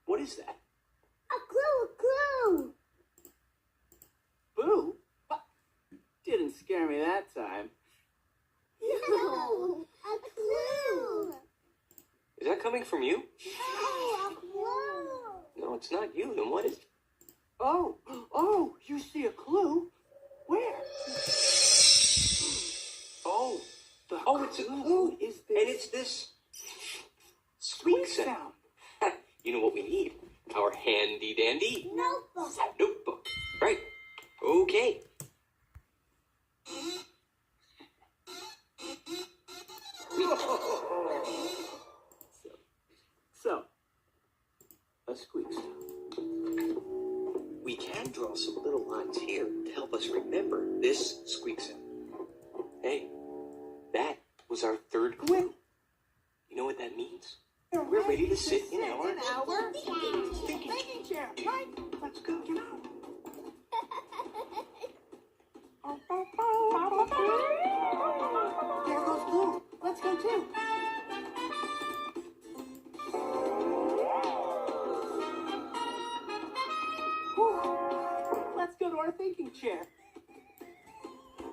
What is that? A clue. Boo? What? Didn't scare me that time. No, a clue. Is that coming from you? No, a clue. No, it's not you. Then what is it? Oh, you see a clue? Where? Oh, it's a clue. Is this? And it's this squeak sound. You know what we need? Our handy dandy Notebook. Right. Okay. So, a squeak sound. We can draw some little lines here to help us remember this squeak sound. Hey, that was our third clue. You know what that means? We're ready to sit in our thinking chair. Right? Let's go. Get out. There goes Blue. Let's go too. Whew. Let's go to our thinking chair.